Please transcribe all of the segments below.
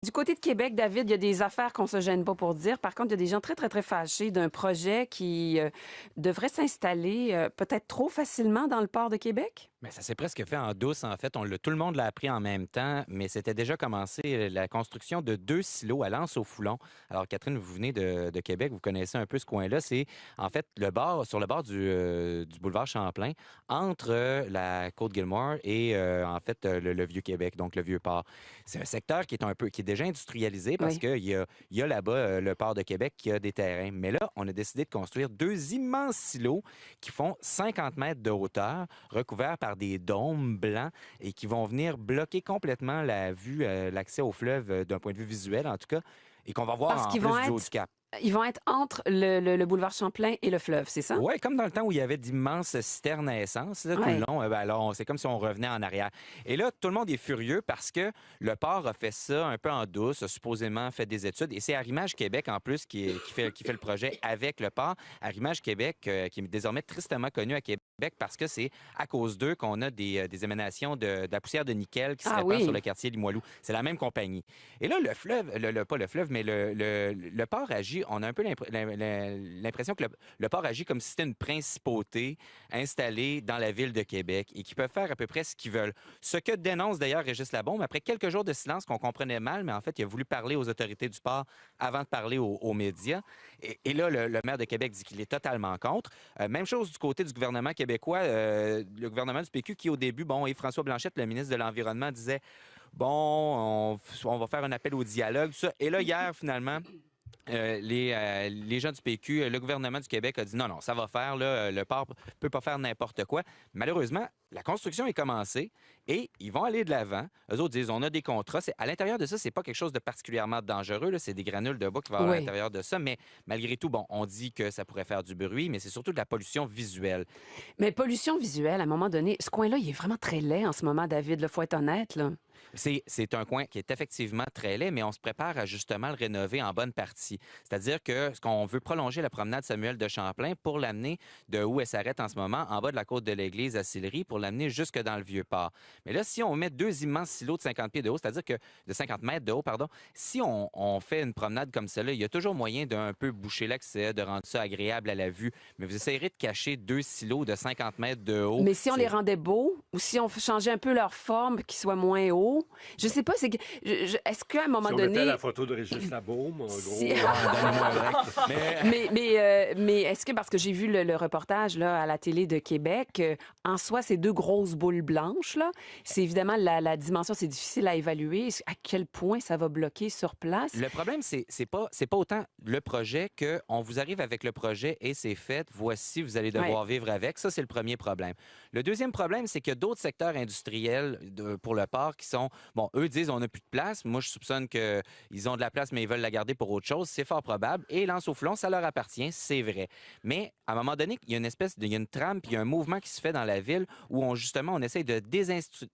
Du côté de Québec, David, il y a des affaires qu'on se gêne pas pour dire. Par contre, il y a des gens très, très, très fâchés d'un projet qui devrait s'installer peut-être trop facilement dans le port de Québec. Mais ça s'est presque fait en douce, en fait. Tout le monde l'a appris en même temps, mais c'était déjà commencé la construction de 2 silos à L'Anse-au-Foulon. Alors, Catherine, vous venez de Québec, vous connaissez un peu ce coin-là. C'est en fait sur le bord du boulevard Champlain, entre la Côte-Gilmore et en fait le Vieux-Québec, donc le Vieux-Port. C'est un secteur qui est déjà industrialisé parce Oui. qu'il y a là-bas le port de Québec qui a des terrains. Mais là, on a décidé de construire 2 immenses silos qui font 50 mètres de hauteur, recouverts par des dômes blancs et qui vont venir bloquer complètement la vue, l'accès au fleuve d'un point de vue visuel, en tout cas, et qu'on va Parce voir en qu'ils plus vont du haut du être, cap. ils vont être entre le boulevard Champlain et le fleuve, c'est ça? Oui, comme dans le temps où il y avait d'immenses citernes à essence, là, tout le Oui. long, alors c'est comme si on revenait en arrière. Et là, tout le monde est furieux parce que le port a fait ça un peu en douce, a supposément fait des études, et c'est Arrimage Québec en plus qui fait le projet avec le port. Arrimage Québec, qui est désormais tristement connu à Québec parce que c'est à cause d'eux qu'on a des émanations de la poussière de nickel qui se Ah répand sur oui. le quartier Limoilou. C'est la même compagnie. Et là, le fleuve, pas le fleuve, mais le port agit, on a un peu l'impression que le port agit comme si c'était une principauté installée dans la ville de Québec et qui peuvent faire à peu près ce qu'ils veulent. Ce que dénonce d'ailleurs Régis Labaume, après quelques jours de silence qu'on comprenait mal, mais en fait, il a voulu parler aux autorités du port avant de parler aux médias. Et là, le maire de Québec dit qu'il est totalement contre. Même chose du côté du gouvernement québécois, le gouvernement du PQ qui, au début, bon, et François Blanchette, le ministre de l'Environnement, disait, bon, on va faire un appel au dialogue, tout ça. Et là, hier, finalement, les gens du PQ, le gouvernement du Québec a dit non, non, ça va faire, là, le port peut pas faire n'importe quoi. Malheureusement, la construction est commencée et ils vont aller de l'avant. Eux autres disent on a des contrats. À l'intérieur de ça, c'est pas quelque chose de particulièrement dangereux, là. C'est des granules de bois qui vont à Oui. l'intérieur de ça. Mais malgré tout, bon, on dit que ça pourrait faire du bruit, mais c'est surtout de la pollution visuelle. Mais pollution visuelle, à un moment donné, ce coin-là, il est vraiment très laid en ce moment, David. Il faut être honnête, là. C'est un coin qui est effectivement très laid, mais on se prépare à justement le rénover en bonne partie. C'est-à-dire que ce qu'on veut prolonger la promenade Samuel de Champlain pour l'amener de où elle s'arrête en ce moment, en bas de la côte de l'église à Sillery, pour l'amener jusque dans le Vieux-Port. Mais là, si on met 2 immenses silos de 50 pieds de haut, c'est-à-dire que de 50 mètres de haut, pardon, si on fait une promenade comme celle-là, il y a toujours moyen d'un peu boucher l'accès, de rendre ça agréable à la vue. Mais vous essayerez de cacher 2 silos de 50 mètres de haut. Mais si on les rendait beaux ou si on changeait un peu leur forme, qu'ils soient moins hauts, je sais pas, est-ce qu'à un moment Si on donné... mettait la photo de Régis Labaume, en Si- gros. Donnez-moi un break. Mais mais est-ce que, parce que j'ai vu le reportage là, à la télé de Québec, en soi, ces deux grosses boules blanches, là, c'est évidemment la dimension, c'est difficile à évaluer. À quel point ça va bloquer sur place? le problème, c'est pas autant le projet que on vous arrive avec le projet et c'est fait. Voici, vous allez devoir vivre avec. Ça, c'est le premier problème. Le deuxième problème, c'est que d'autres secteurs industriels pour le port qui sont, bon, eux disent on n'a plus de place. Moi, je soupçonne qu'ils ont de la place, mais ils veulent la garder pour autre chose. C'est fort probable. Et L'Anse-au-Foulon, ça leur appartient, c'est vrai. Mais à un moment donné, il y a une trame, puis il y a un mouvement qui se fait dans la ville où justement, on essaye de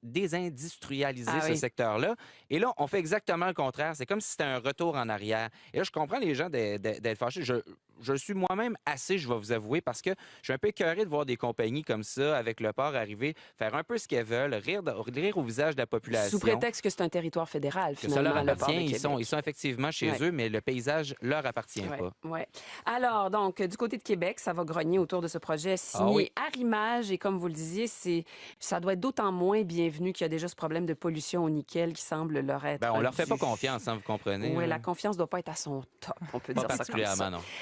désindustrialiser Ah ce oui. secteur-là. Et là, on fait exactement le contraire. C'est comme si c'était un retour en arrière. Et là, je comprends les gens d'être fâchés. Je le suis moi-même assez, je vais vous avouer, parce que je suis un peu écœuré de voir des compagnies comme ça, avec le port arriver, faire un peu ce qu'elles veulent, rire au visage de la Sous population. prétexte que c'est un territoire fédéral, Que ça leur finalement, le port de appartient, Québec. ils sont effectivement chez Ouais. eux, mais le paysage leur appartient Ouais, pas. ouais. Alors, donc, du côté de Québec, ça va grogner autour de ce projet Ah oui. signé Arrimage. Et comme vous le disiez, ça doit être d'autant moins bienvenu qu'il y a déjà ce problème de pollution au nickel qui semble leur être Ben, on leur fait dû. pas confiance, hein, vous comprenez. Oui, Hein? la confiance ne doit pas être à son top, on peut Pas dire ça comme ça. particulièrement, non.